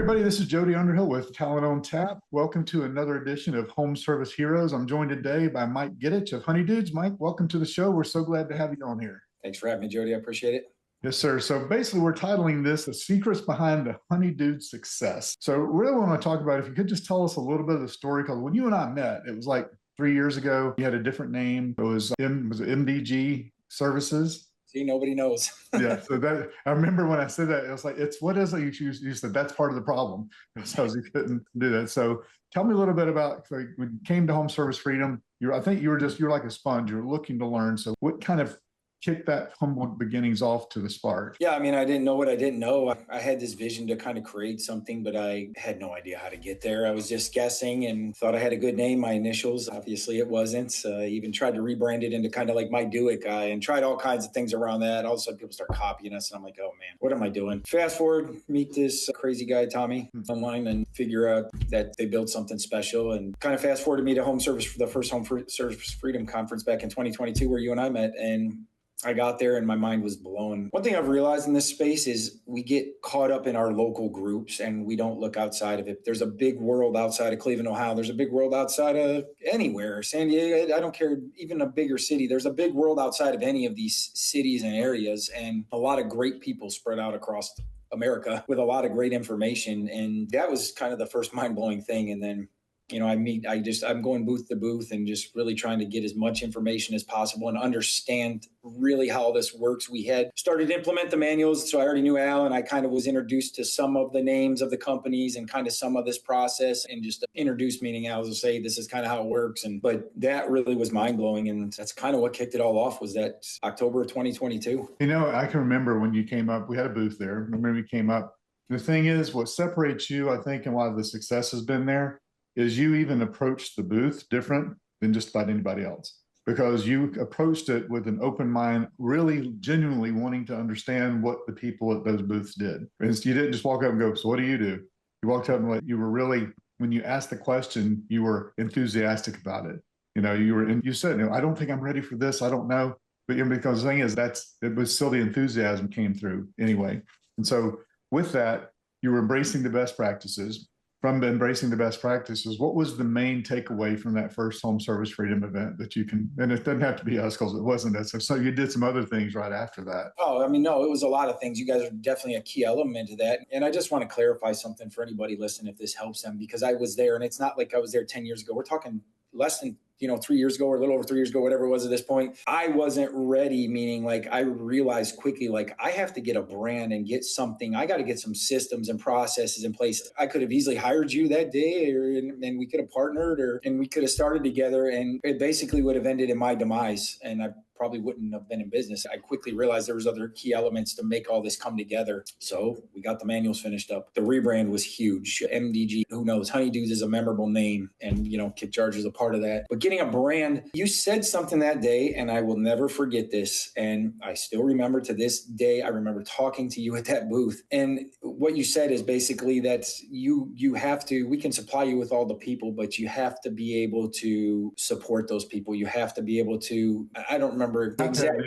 everybody, this is Jody Underhill with Talent on Tap. Welcome to another edition of Home Service Heroes. I'm joined today by Mike Gittich of Honey Dudes. Mike, welcome to the show. We're so glad to have you on here. Thanks for having me, Jody. I appreciate it. Yes, sir. So basically, we're titling this The Secrets Behind the Honey Dude Success. So really want to talk about, if you could just tell us a little bit of the story, because when you and I met, it was like 3 years ago. You had a different name. It was MDG Services. See, nobody knows. Yeah. So that, I remember when I said that, it was like, what is it? You said that's part of the problem. So you couldn't do that. So tell me a little bit about, like, when you came to Home Service Freedom, I think you're like a sponge. You're looking to learn. So what kind of kicked that humble beginnings off to the spark? Yeah, I mean, I didn't know what I didn't know. I had this vision to kind of create something, but I had no idea how to get there. I was just guessing and thought I had a good name, my initials. Obviously, it wasn't. Even tried to rebrand it into kind of like my Do It guy and tried all kinds of things around that. All of a sudden, people start copying us, and I'm like, oh man, what am I doing? Fast forward, meet this crazy guy, Tommy, online, and figure out that they built something special. And kind of fast forward to me to Home Service for the first Home Service Freedom Conference back in 2022, where you and I met. And I got there and my mind was blown. One thing I've realized in this space is we get caught up in our local groups and we don't look outside of it. There's a big world outside of Cleveland, Ohio. There's a big world outside of anywhere. San Diego, I don't care, even a bigger city. There's a big world outside of any of these cities and areas, and a lot of great people spread out across America with a lot of great information. And that was kind of the first mind-blowing thing. And then I'm going booth to booth and just really trying to get as much information as possible and understand really how this works. We had started to implement the manuals, so I already knew Al, and I kind of was introduced to some of the names of the companies and kind of some of this process, and just introduced, meaning Al will say, this is kind of how it works. But that really was mind blowing. And that's kind of what kicked it all off, was that October of 2022. You know, I can remember when you came up, we had a booth there. Remember you came up. The thing is, what separates you, I think, and why the success has been there, is you even approached the booth different than just about anybody else, because you approached it with an open mind, really genuinely wanting to understand what the people at those booths did. And you didn't just walk up and go, so what do? You walked up and you were really, when you asked the question, you were enthusiastic about it. You know, you said, no, I don't think I'm ready for this. I don't know. But because the thing is, it was still the enthusiasm came through anyway. And so with that, you were embracing the best practices. From embracing the best practices, what was the main takeaway from that first Home Service Freedom event that you can, and it doesn't have to be us because it wasn't us. So you did some other things right after that. Oh, I mean, no, it was a lot of things. You guys are definitely a key element to that. And I just want to clarify something for anybody listening, if this helps them, because I was there, and it's not like I was there 10 years ago. We're talking less than 3 years ago, or a little over 3 years ago, whatever it was at this point. I wasn't ready, meaning like I realized quickly, like I have to get a brand and get something. I got to get some systems and processes in place. I could have easily hired you that day, and we could have partnered, and we could have started together, and it basically would have ended in my demise. And I probably wouldn't have been in business. I quickly realized there was other key elements to make all this come together. So we got the manuals finished up. The rebrand was huge. MDG, who knows? Honey Dudes is a memorable name, and Kick Charge is a part of that. But getting a brand, you said something that day, and I will never forget this. And I still remember to this day, I remember talking to you at that booth. And what you said is basically that you have to, we can supply you with all the people, but you have to be able to support those people. You have to be able to, I don't remember exactly,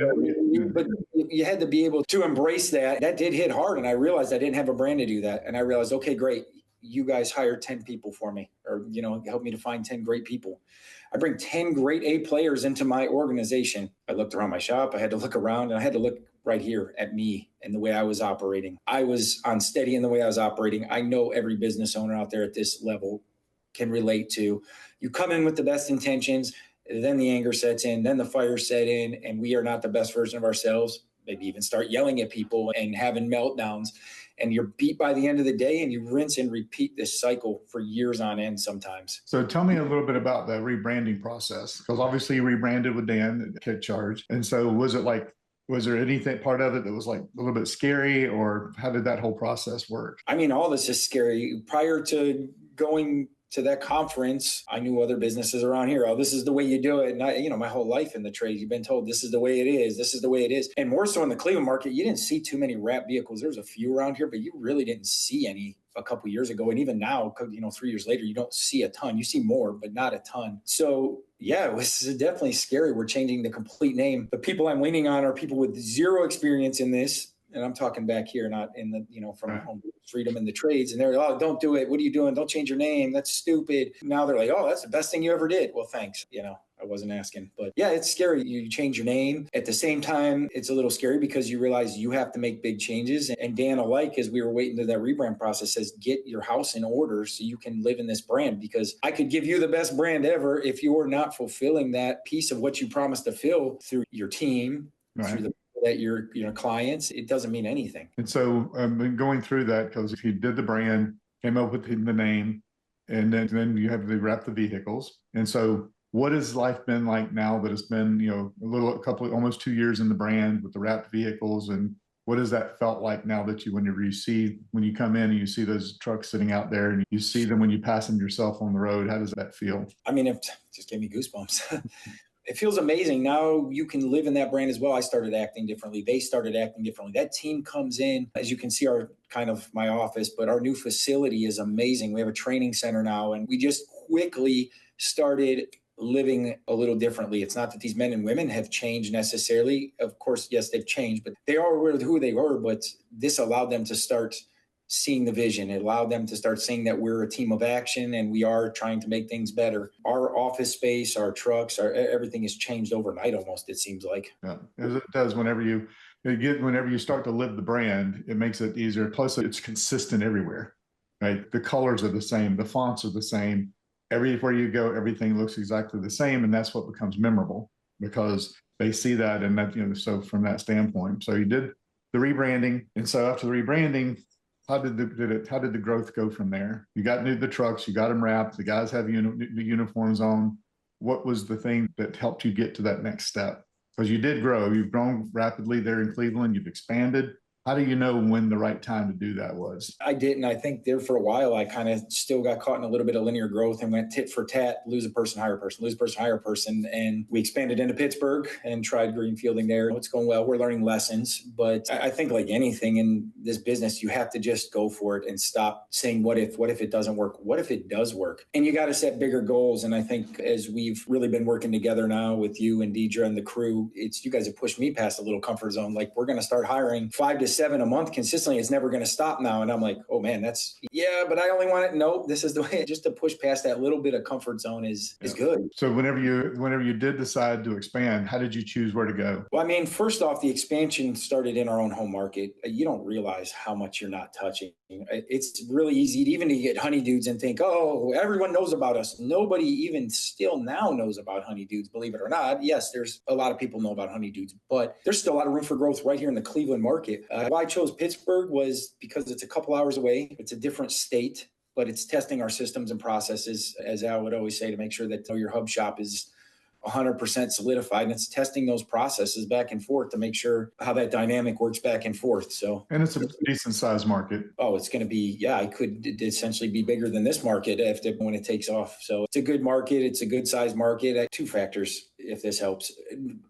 but you had to be able to embrace that. That did hit hard. And I realized I didn't have a brand to do that. And I realized, okay, great. You guys hired 10 people for me, or, help me to find 10 great people. I bring 10 great A players into my organization. I looked around my shop. I had to look around, and I had to look right here at me and the way I was operating. I was unsteady in the way I was operating. I know every business owner out there at this level can relate to. You come in with the best intentions, then the anger sets in, then the fire set in, and we are not the best version of ourselves. Maybe even start yelling at people and having meltdowns. And you're beat by the end of the day, and you rinse and repeat this cycle for years on end sometimes. So tell me a little bit about the rebranding process, because obviously you rebranded with Dan at Kick Charge. And so was there anything part of it that was like a little bit scary, or how did that whole process work? I mean, all this is scary. Prior to going to that conference, I knew other businesses around here. Oh, this is the way you do it. And my whole life in the trade, you've been told this is the way it is. This is the way it is. And more so in the Cleveland market, you didn't see too many wrap vehicles. There was a few around here, but you really didn't see any a couple of years ago. And even now, 3 years later, you don't see a ton. You see more, but not a ton. So yeah, it was definitely scary. We're changing the complete name. The people I'm leaning on are people with zero experience in this. And I'm talking back here, not in the, from home. freedom in the trades. And they're, oh, don't do it. What are you doing? Don't change your name. That's stupid. Now they're like, oh, that's the best thing you ever did. Well, thanks. I wasn't asking, but yeah, it's scary. You change your name. At the same time, it's a little scary because you realize you have to make big changes. And Dan alike, as we were waiting to that rebrand process, says, get your house in order so you can live in this brand, because I could give you the best brand ever. If you're not fulfilling that piece of what you promised to fill through your team, Right. through the that your clients, it doesn't mean anything. And so going through that, because if you did the brand, came up with the name, and then you have to wrap the vehicles. And so what has life been like now that it's been, almost 2 years in the brand with the wrapped vehicles? And what has that felt like now that when you come in and you see those trucks sitting out there and you see them when you pass them yourself on the road? How does that feel? I mean, it just gave me goosebumps. It feels amazing. Now you can live in that brand as well. I started acting differently. They started acting differently. That team comes in, as you can see, my office, but our new facility is amazing. We have a training center now, and we just quickly started living a little differently. It's not that these men and women have changed necessarily. Of course, yes, they've changed, but they are aware of who they were. But this allowed them to start seeing the vision. It allowed them to start seeing that we're a team of action and we are trying to make things better. Our office space, our trucks, everything has changed overnight almost, it seems like. Yeah, as it does whenever you start to live the brand, it makes it easier. Plus, it's consistent everywhere, right? The colors are the same, the fonts are the same. Everywhere you go, everything looks exactly the same, and that's what becomes memorable because they see that, and that so from that standpoint. So you did the rebranding, and so after the rebranding, how did the growth go from there? You got the trucks, you got them wrapped, the guys have the uniforms on. What was the thing that helped you get to that next step? Because you did grow, you've grown rapidly there in Cleveland, you've expanded. How do you know when the right time to do that was? I didn't. I think there for a while, I kind of still got caught in a little bit of linear growth and went tit for tat, lose a person, hire a person, lose a person, hire a person. And we expanded into Pittsburgh and tried greenfielding there. It's going well. We're learning lessons. But I think like anything in this business, you have to just go for it and stop saying, what if it doesn't work? What if it does work? And you got to set bigger goals. And I think as we've really been working together now with you and Deidre and the crew, you guys have pushed me past a little comfort zone. Like we're going to start hiring 5 to 7 a month consistently. It's never going to stop now. And I'm like, oh man, but I only want it. Nope, this is the way. Just to push past that little bit of comfort zone is good. So whenever you did decide to expand, how did you choose where to go? Well, I mean, first off, the expansion started in our own home market. You don't realize how much you're not touching. It's really easy even to get Honey Dudes and think, oh, everyone knows about us. Nobody even still now knows about Honey Dudes, believe it or not. Yes, there's a lot of people know about Honey Dudes, but there's still a lot of room for growth right here in the Cleveland market. Why I chose Pittsburgh was because it's a couple hours away. It's a different state, but it's testing our systems and processes, as Al would always say, to make sure that your hub shop is 100% solidified. And it's testing those processes back and forth to make sure how that dynamic works back and forth. So, and it's a decent sized market. Oh, it's going to be, I could essentially be bigger than this market when it takes off. So it's a good market. It's a good sized market. 2 factors, if this helps.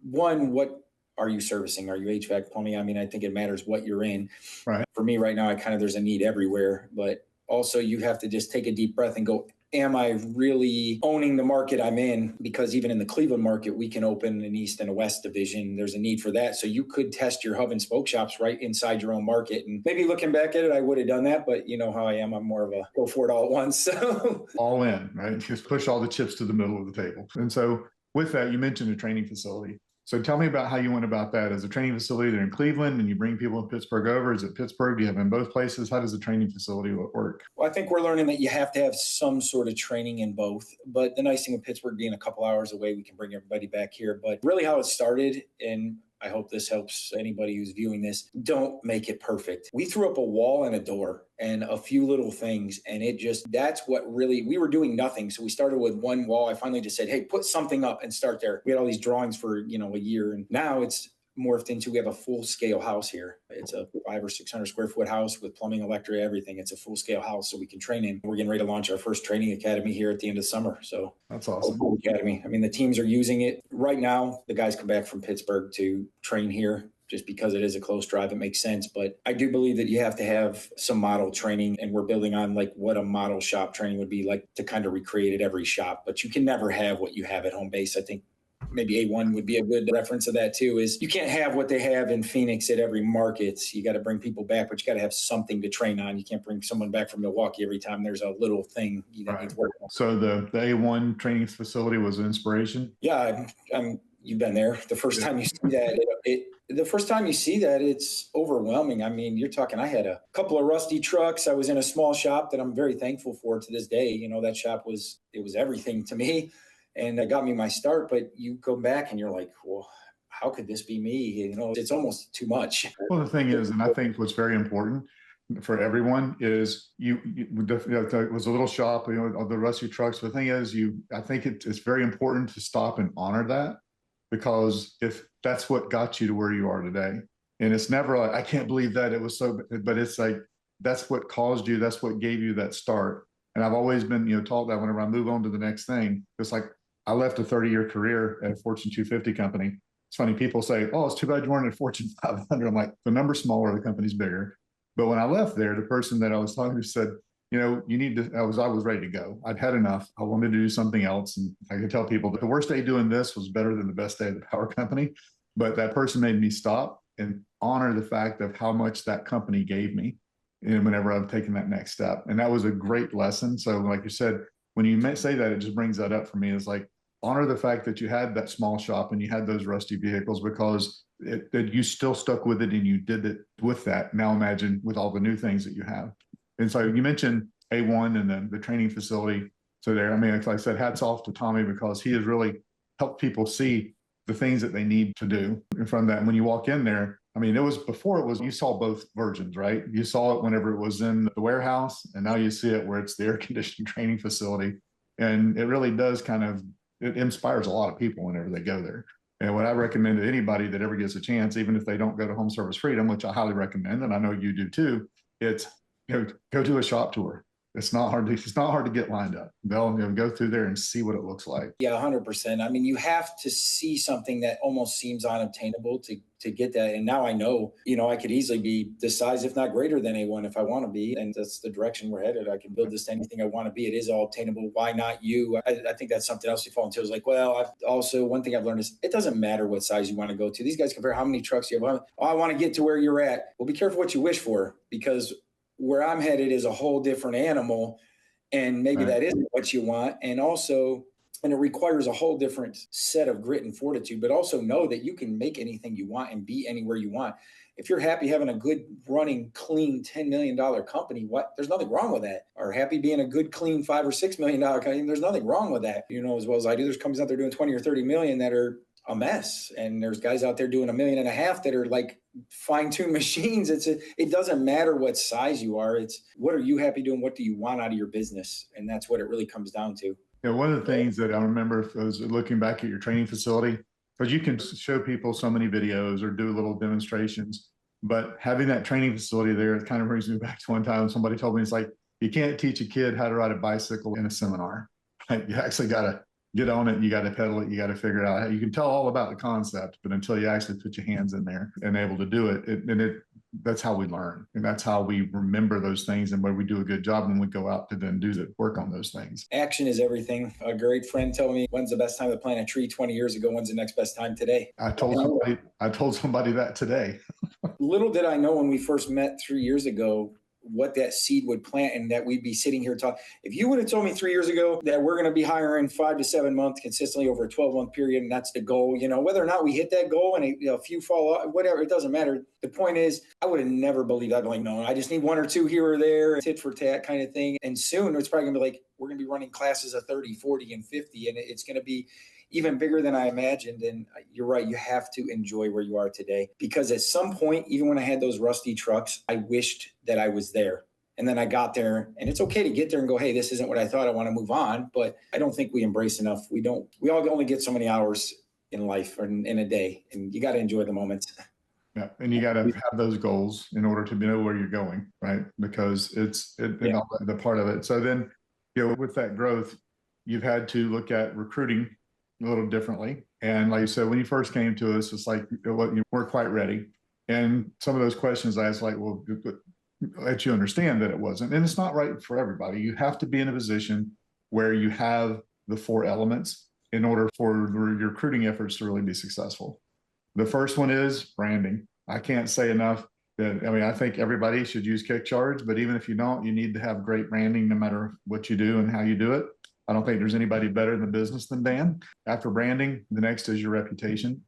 One, what are you servicing? Are you HVAC, plumbing? I mean, I think it matters what you're in. Right. For me right now, there's a need everywhere, but also you have to just take a deep breath and go, am I really owning the market I'm in? Because even in the Cleveland market, we can open an East and a West division. There's a need for that. So you could test your hub and spoke shops right inside your own market. And maybe looking back at it, I would have done that, but you know how I am. I'm more of a go for it all at once. So. All in, right? Just push all the chips to the middle of the table. And so with that, you mentioned a training facility. So tell me about how you went about that. As a training facility there in Cleveland and you bring people in Pittsburgh over? Is it Pittsburgh? Do you have in both places? How does the training facility work? Well, I think we're learning that you have to have some sort of training in both. But the nice thing with Pittsburgh being a couple hours away, we can bring everybody back here. But really how it started, and I hope this helps anybody who's viewing this, don't make it perfect. We threw up a wall and a door and a few little things. And that's what really, we were doing nothing. So we started with one wall. I finally just said, hey, put something up and start there. We had all these drawings for, a year. And now it's morphed into, we have a full scale house here. It's a 500 or 600 square foot house with plumbing, electric, everything. It's a full scale house so we can train in. We're getting ready to launch our first training academy here at the end of summer. So that's awesome. Academy. I mean, the teams are using it right now. The guys come back from Pittsburgh to train here just because it is a close drive. It makes sense. But I do believe that you have to have some model training, and we're building on like what a model shop training would be like to kind of recreate at every shop. But you can never have what you have at home base. I think maybe A1 would be a good reference of that too, is you can't have what they have in Phoenix at every market. You got to bring people back, but you got to have something to train on. You can't bring someone back from Milwaukee every time there's a little thing you need to work on. So the A1 training facility was an inspiration? Yeah, you've been there. The first time you see that, the first time you see that, it's overwhelming. I mean, you're talking, I had a couple of rusty trucks. I was in a small shop that I'm very thankful for to this day. You know, that shop was everything to me, and it got me my start. But you go back and you're like, well, how could this be me? You know, it's almost too much. Well, the thing is, and I think what's very important for everyone is it was a little shop, of the rusty trucks. The thing is, I think it's very important to stop and honor that, because if that's what got you to where you are today, and it's never like, I can't believe that it was so, but it's like, that's what caused you. That's what gave you that start. And I've always been, taught that whenever I move on to the next thing, it's like, I left a 30-year career at a Fortune 250 company. It's funny, people say, oh, it's too bad you weren't at Fortune 500. I'm like, the number's smaller, the company's bigger. But when I left there, the person that I was talking to said, you need to, I was ready to go. I'd had enough. I wanted to do something else. And I could tell people that the worst day doing this was better than the best day at the power company. But that person made me stop and honor the fact of how much that company gave me, and whenever I've taken that next step. And that was a great lesson. So like you said, when you say that, it just brings that up for me. It's like, honor the fact that you had that small shop and you had those rusty vehicles, because that you still stuck with it and you did it with that. Now imagine with all the new things that you have. And so you mentioned A1 and then the training facility. So there, I mean, like I said, hats off to Tommy, because he has really helped people see the things that they need to do. And from that, when you walk in there, I mean, you saw both versions, right? You saw it whenever it was in the warehouse, and now you see it where it's the air conditioned training facility. And it really does it inspires a lot of people whenever they go there. And what I recommend to anybody that ever gets a chance, even if they don't go to Home Service Freedom, which I highly recommend, and I know you do too, it's, go to a shop tour. It's not hard to get lined up. They'll go through there and see what it looks like. Yeah, 100%. I mean, you have to see something that almost seems unobtainable to get that. And now I know, I could easily be the size, if not greater than A1 if I want to be. And that's the direction we're headed. I can build this to anything I want to be. It is all obtainable. Why not you? I think that's something else you fall into. Is like, well, one thing I've learned is it doesn't matter what size you want to go to. These guys compare how many trucks you have. Oh, I want to get to where you're at. Well, be careful what you wish for, because where I'm headed is a whole different animal, and maybe that isn't what you want. And it requires a whole different set of grit and fortitude, but also know that you can make anything you want and be anywhere you want. If you're happy having a good running, clean $10 million company, there's nothing wrong with that. Or happy being a good, clean $5 or $6 million company, there's nothing wrong with that. As well as I do, there's companies out there doing 20 or 30 million that are a mess. And there's guys out there doing $1.5 million that are like fine-tuned machines. It doesn't matter what size you are. It's what are you happy doing? What do you want out of your business? And that's what it really comes down to. Yeah, one of the things that I remember was looking back at your training facility, because you can show people so many videos or do little demonstrations, but having that training facility there, it kind of brings me back to one time somebody told me, it's like, you can't teach a kid how to ride a bicycle in a seminar. Right? You actually got to get on it. You got to pedal it. You got to figure it out. You can tell all about the concept, but until you actually put your hands in there and able to do it, that's how we learn. And that's how we remember those things, and where we do a good job when we go out to then do the work on those things. Action is everything. A great friend told me, when's the best time to plant a tree 20 years ago? When's the next best time today? I told somebody that today. Little did I know when we first met 3 years ago what that seed would plant, and that we'd be sitting here talking. If you would have told me 3 years ago that we're going to be hiring 5 to 7 months consistently over a 12-month period, and that's the goal, whether or not we hit that goal and a few fall off, whatever, it doesn't matter. The point is, I would have never believed that. I'd be like, no, I just need 1 or 2 here or there, tit for tat kind of thing. And soon it's probably going to be like, we're going to be running classes of 30, 40, and 50, and it's going to be even bigger than I imagined. And you're right, you have to enjoy where you are today, because at some point, even when I had those rusty trucks, I wished that I was there. And then I got there, and it's okay to get there and go, hey, this isn't what I thought, I want to move on. But I don't think we embrace enough. We all only get so many hours in life or in a day, and you got to enjoy the moments. Yeah, and you got to have those goals in order to know where you're going, right? Because it's the part of it. So then, with that growth, you've had to look at recruiting a little differently. And like you said, when you first came to us, it's like, you weren't quite ready. And some of those questions I asked, like, well, let you understand that it wasn't. And it's not right for everybody. You have to be in a position where you have the 4 elements. in order for your recruiting efforts to really be successful. The first one is branding. I can't say enough that, I mean, I think everybody should use Kickcharge, but even if you don't, you need to have great branding no matter what you do and how you do it. I don't think there's anybody better in the business than Dan. After branding, the next is your reputation.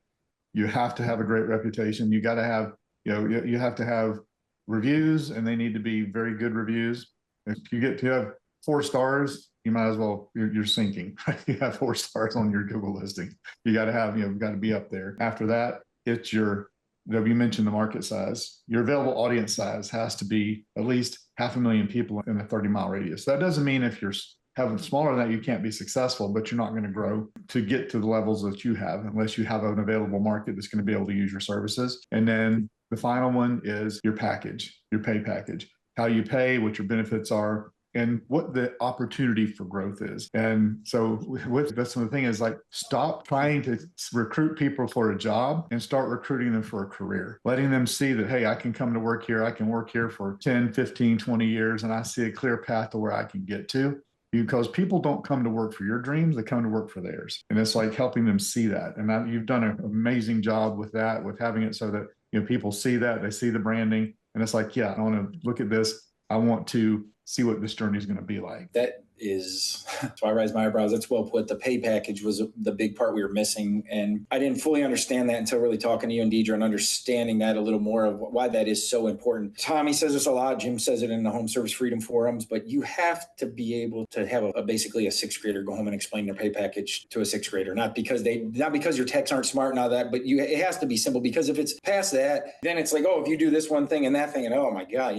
You have to have a great reputation. You got to have, you have to have reviews, and they need to be very good reviews. If you get to have 4 stars, you might as well, you're sinking. You have 4 stars on your Google listing. You got to have, got to be up there. After that, it's your, you mentioned the market size. Your available audience size has to be at least 500,000 people in a 30-mile radius. That doesn't mean if you're having smaller than that, you can't be successful, but you're not going to grow to get to the levels that you have unless you have an available market that's going to be able to use your services. And then the final one is your package, your pay package, how you pay, what your benefits are, and what the opportunity for growth is. And so that's the thing is like, stop trying to recruit people for a job and start recruiting them for a career, letting them see that, hey, I can come to work here. I can work here for 10, 15, 20 years, and I see a clear path to where I can get to. Because people don't come to work for your dreams, they come to work for theirs. And it's like helping them see that. And you've done an amazing job with that, with having it so that people see that, they see the branding, and it's like, yeah, I want to look at this. I want to see what this journey is going to be like. That is, so I raise my eyebrows. That's well put. The pay package was the big part we were missing. And I didn't fully understand that until really talking to you and Deidre and understanding that a little more of why that is so important. Tommy says this a lot. Jim says it in the Home Service Freedom Forums, but you have to be able to have basically a 6th grader go home and explain their pay package to a 6th grader. Not because your techs aren't smart and all that, but it has to be simple, because if it's past that, then it's like, oh, if you do this one thing and that thing, and oh my God,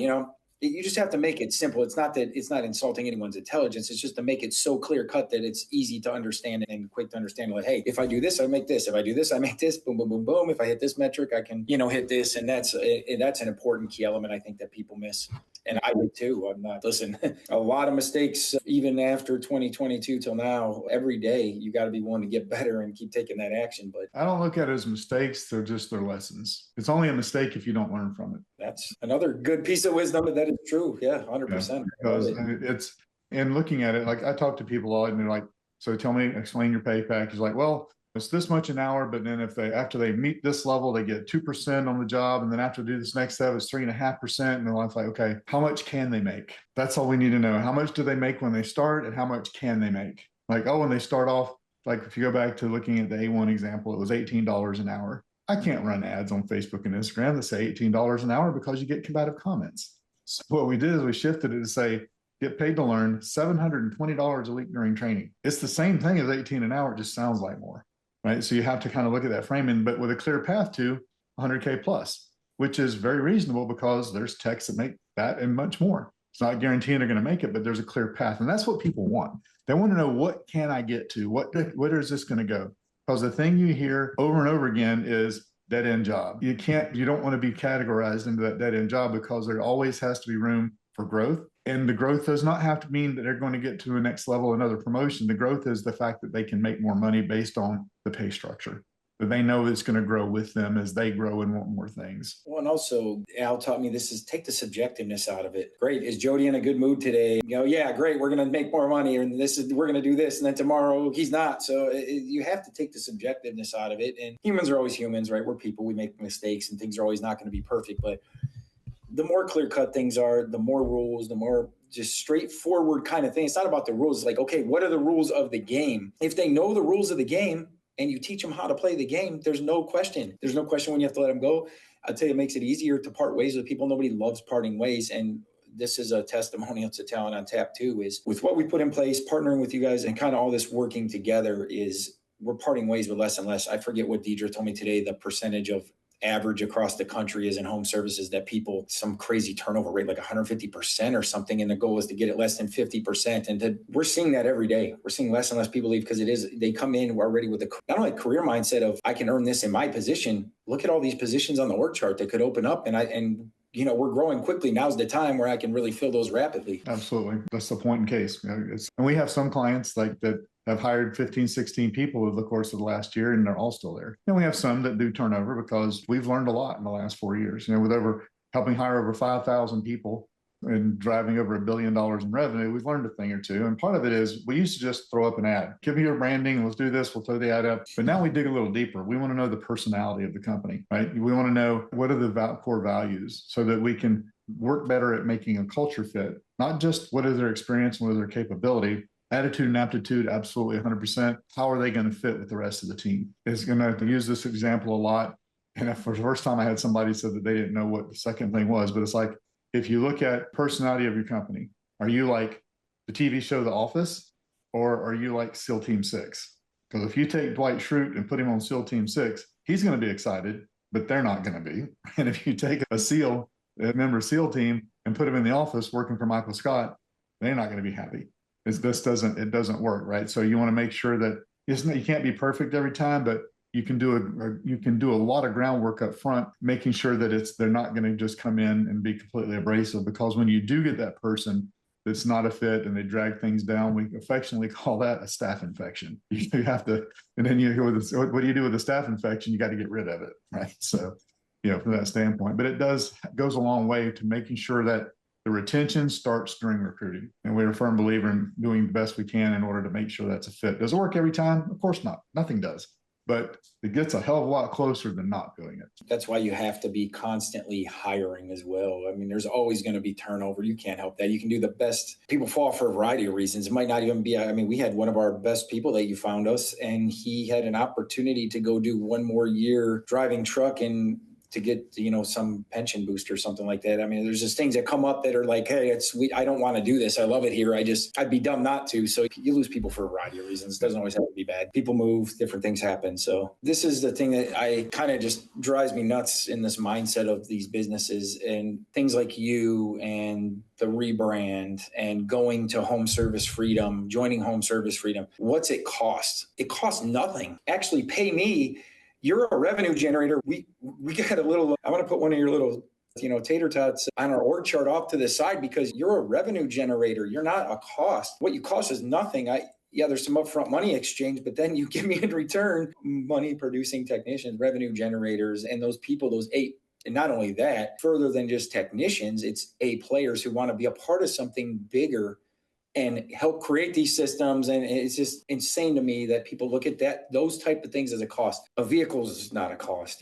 you just have to make it simple. It's not that it's not insulting anyone's intelligence. It's just to make it so clear cut that it's easy to understand and quick to understand. Like, hey, if I do this, I make this. If I do this, I make this. Boom, boom, boom, boom. If I hit this metric, I can, hit this. And that's an important key element I think that people miss. And I would too. Listen, a lot of mistakes, even after 2022 till now, every day, you got to be willing to get better and keep taking that action. But I don't look at it as mistakes. They're just their lessons. It's only a mistake if you don't learn from it. That's another good piece of wisdom. That is true. Yeah, 100%. Yeah, because it's, and looking at it, like I talk to people a lot and they're like, so explain your pay package. Like, well, it's this much an hour, but then after they meet this level, they get 2% on the job. And then after they do this next step, it's 3.5%. And they're like, okay, how much can they make? That's all we need to know. How much do they make when they start, and how much can they make? Like, oh, when they start off, like if you go back to looking at the A1 example, it was $18 an hour. I can't run ads on Facebook and Instagram that say $18 an hour because you get combative comments. So what we did is we shifted it to say, get paid to learn, $720 a week during training. It's the same thing as 18 an hour. It just sounds like more. Right. So you have to kind of look at that framing, but with a clear path to 100K plus, which is very reasonable because there's techs that make that and much more. It's not guaranteeing they're going to make it, but there's a clear path. And that's what people want. They want to know, what can I get to? Where is this going to go? Because the thing you hear over and over again is dead end job. You don't want to be categorized into that dead end job, because there always has to be room for growth. And the growth does not have to mean that they're going to get to a next level, another promotion. The growth is the fact that they can make more money based on the pay structure, that they know it's going to grow with them as they grow and want more things. Well, and also Al taught me this is take the subjectiveness out of it. Great. Is Jody in a good mood today? Yeah, great. We're going to make more money, and we're going to do this. And then tomorrow he's not. So you have to take the subjectiveness out of it. And humans are always humans, right? We're people. We make mistakes, and things are always not going to be perfect. But the more clear-cut things are, the more rules, the more just straightforward kind of thing. It's not about the rules. It's like, okay, what are the rules of the game? If they know the rules of the game and you teach them how to play the game, there's no question. There's no question when you have to let them go. I'll tell you, it makes it easier to part ways with people. Nobody loves parting ways. And this is a testimonial to Talent on Tap too, is with what we put in place, partnering with you guys and kind of all this working together, is we're parting ways with less and less. I forget what Deidre told me today, the percentage of average across the country is in home services that people, some crazy turnover rate, like 150% or something. And the goal is to get it less than 50%. And we're seeing that every day. We're seeing less and less people leave because they come in already with a not only career mindset of I can earn this in my position. Look at all these positions on the org chart that could open up, and we're growing quickly. Now's the time where I can really fill those rapidly. Absolutely. That's the point in case. And we have some clients like that have hired 15, 16 people over the course of the last year, and they're all still there. And we have some that do turnover because we've learned a lot in the last 4 years, with helping hire over 5,000 people and driving over $1 billion in revenue, we've learned a thing or two. And part of it is we used to just throw up an ad, give me your branding, let's do this, we'll throw the ad up. But now we dig a little deeper. We want to know the personality of the company, right? We want to know what are the core values so that we can work better at making a culture fit, not just what is their experience and what is their capability. Attitude and aptitude, absolutely 100%. How are they going to fit with the rest of the team? Is going to use this example a lot. And for the first time I had somebody said that they didn't know what the second thing was, but it's like, if you look at personality of your company, are you like the TV show The Office, or are you like SEAL Team 6? Because if you take Dwight Schrute and put him on SEAL Team 6, he's going to be excited, but they're not going to be. And if you take a SEAL, a member of SEAL team, and put him in the office working for Michael Scott, they're not going to be happy. It doesn't work, right? So you want to make sure that you can't be perfect every time, but you can do a lot of groundwork up front, making sure that they're not going to just come in and be completely abrasive. Because when you do get that person that's not a fit and they drag things down, we affectionately call that a staph infection. You have to, and then what do you do with a staph infection? You got to get rid of it, right? So, from that standpoint, but it goes a long way to making sure that the retention starts during recruiting. And we're a firm believer in doing the best we can in order to make sure that's a fit. Does it work every time? Of course not. Nothing does. But it gets a hell of a lot closer than not doing it. That's why you have to be constantly hiring as well. I mean, there's always going to be turnover. You can't help that. You can do the best. People fall for a variety of reasons. It might not even be, we had one of our best people that you found us, and he had an opportunity to go do one more year driving truck and to get, some pension boost or something like that. I mean, there's just things that come up that are like, hey, I don't want to do this. I love it here. I'd be dumb not to. So you lose people for a variety of reasons. It doesn't always have to be bad. People move, different things happen. So this is the thing that I kind of just drives me nuts in this mindset of these businesses and things like you and the rebrand and going to Home Service Freedom, joining Home Service Freedom. What's it cost? It costs nothing. Actually pay me. You're a revenue generator. We got a little, I want to put one of your little, tater tots on our org chart off to the side because you're a revenue generator. You're not a cost. What you cost is nothing. There's some upfront money exchange, but then you give me in return money producing technicians, revenue generators, and those people, those 8. And not only that, further than just technicians, it's A players who want to be a part of something bigger and help create these systems. And it's just insane to me that people look at those type of things as a cost. A vehicle is not a cost,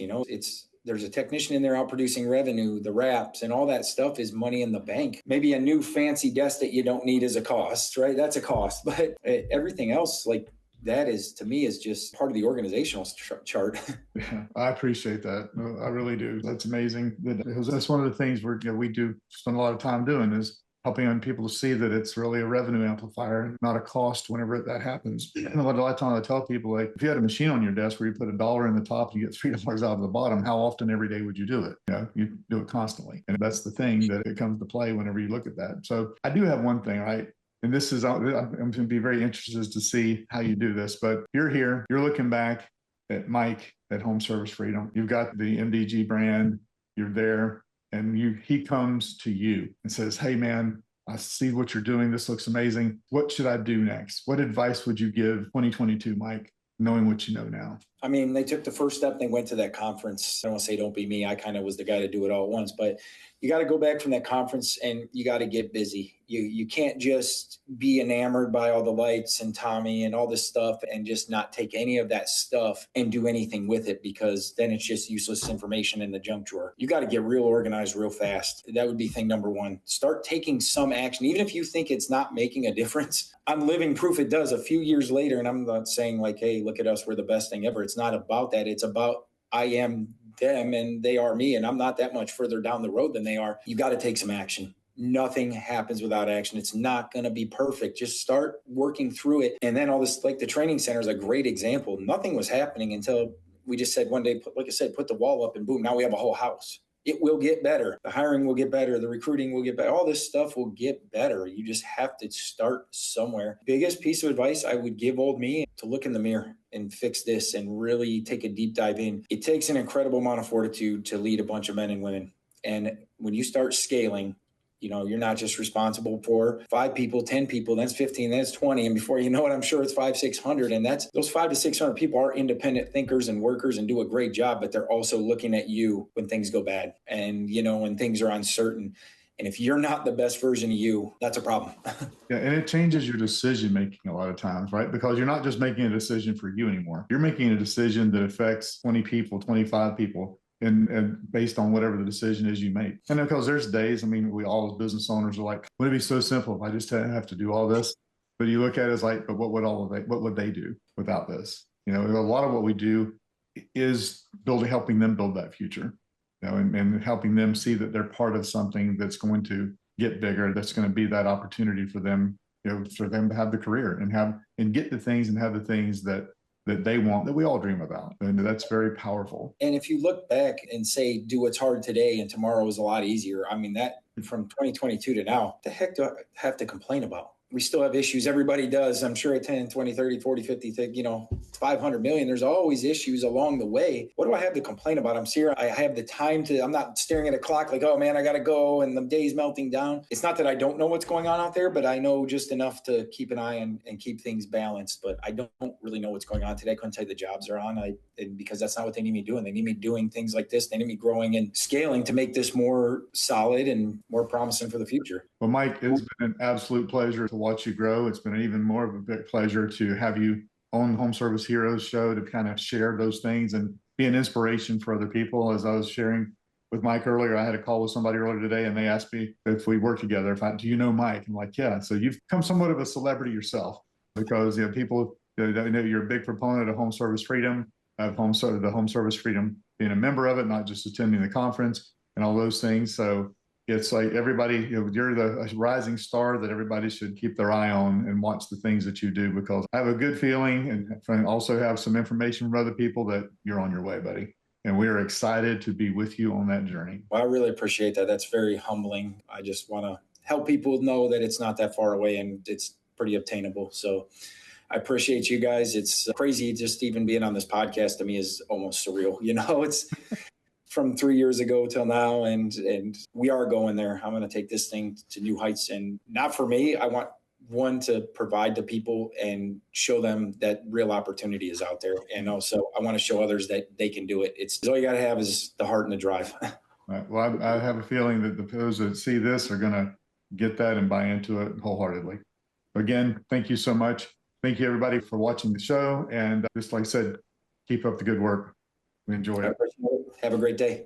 there's a technician in there out producing revenue, the wraps and all that stuff is money in the bank. Maybe a new fancy desk that you don't need is a cost, right? That's a cost. But everything else like that is, to me, is just part of the organizational chart. Yeah, I appreciate that. I really do. That's amazing. That's one of the things we do spend a lot of time doing is helping people to see that it's really a revenue amplifier, not a cost whenever that happens. And a lot of times I tell people, like, if you had a machine on your desk where you put $1 in the top and you get $3 out of the bottom, how often every day would you do it? You do it constantly. And that's the thing that it comes to play whenever you look at that. So I do have one thing, right? And this is, I'm going to be very interested to see how you do this, but you're here, you're looking back at Mike at Home Service Freedom. You've got the MDG brand, you're there. And he comes to you and says, hey, man, I see what you're doing. This looks amazing. What should I do next? What advice would you give 2022, Mike, knowing what you know now? I mean, they took the first step. They went to that conference. I don't want to say don't be me. I kind of was the guy to do it all at once. But you got to go back from that conference and you got to get busy. You can't just be enamored by all the lights and Tommy and all this stuff and just not take any of that stuff and do anything with it, because then it's just useless information in the junk drawer. You got to get real organized real fast. That would be thing number one. Start taking some action. Even if you think it's not making a difference, I'm living proof it does a few years later. And I'm not saying like, hey, look at us, we're the best thing ever. It's not about that. It's about I am them and they are me. And I'm not that much further down the road than they are. You got to take some action. Nothing happens without action. It's not going to be perfect. Just start working through it. And then all this, like the training center is a great example. Nothing was happening until we just said one day, like I said, put the wall up and boom, now we have a whole house. It will get better. The hiring will get better. The recruiting will get better. All this stuff will get better. You just have to start somewhere. Biggest piece of advice I would give old me to look in the mirror and fix this and really take a deep dive in. It takes an incredible amount of fortitude to lead a bunch of men and women. And when you start scaling, you're not just responsible for 5 people, 10 people, that's 15, that's 20. And before you know it, I'm sure it's 500, 600. And those 500 to 600 people are independent thinkers and workers and do a great job, but they're also looking at you when things go bad and, when things are uncertain. And if you're not the best version of you, that's a problem. Yeah, and it changes your decision making a lot of times, right? Because you're not just making a decision for you anymore. You're making a decision that affects 20 people, 25 people, and based on whatever the decision is you make. And because there's days, I mean, we all as business owners are like, would it be so simple if I just have to do all this? But you look at it as like, but what would they do without this? You know, a lot of what we do is helping them build that future, you know, and helping them see that they're part of something that's going to get bigger, that's going to be that opportunity for them, you know, for them to have the career and get the things and have the things that they want, that we all dream about. And that's very powerful. And if you look back and say, do what's hard today and tomorrow is a lot easier, I mean, that from 2022 to now, the heck do I have to complain about? We still have issues. Everybody does. I'm sure at 10, 20, 30, 40, 50, you know, 500 million, there's always issues along the way. What do I have to complain about? I'm here. I have the time I'm not staring at a clock like, oh man, I got to go and the day's melting down. It's not that I don't know what's going on out there, but I know just enough to keep an eye and keep things balanced. But I don't really know what's going on today. I couldn't tell you the jobs are on. Because that's not what they need me doing. They need me doing things like this. They need me growing and scaling to make this more solid and more promising for the future. Well, Mike, it's been an absolute pleasure to watch you grow. It's been even more of a big pleasure to have you on the Home Service Heroes show to kind of share those things and be an inspiration for other people. As I was sharing with Mike earlier, I had a call with somebody earlier today and they asked me if we work together, do you know Mike? I'm like, yeah. So you've become somewhat of a celebrity yourself because, you know, people, you know, you're a big proponent of home service freedom, of the home service freedom, being a member of it, not just attending the conference and all those things. So it's like everybody, you know, you're the rising star that everybody should keep their eye on and watch the things that you do, because I have a good feeling and also have some information from other people that you're on your way, buddy. And we are excited to be with you on that journey. Well, I really appreciate that. That's very humbling. I just want to help people know that it's not that far away and it's pretty obtainable. So I appreciate you guys. It's crazy. Just even being on this podcast to me is almost surreal. You know, it's from 3 years ago till now. And we are going there. I'm going to take this thing to new heights, and not for me. I want one to provide to people and show them that real opportunity is out there. And also I want to show others that they can do it. It's all you got to have is the heart and the drive. Right. Well, I have a feeling that those that see this are going to get that and buy into it wholeheartedly. Again, thank you so much. Thank you, everybody, for watching the show. And just like I said, keep up the good work. We enjoy it. Have a great day.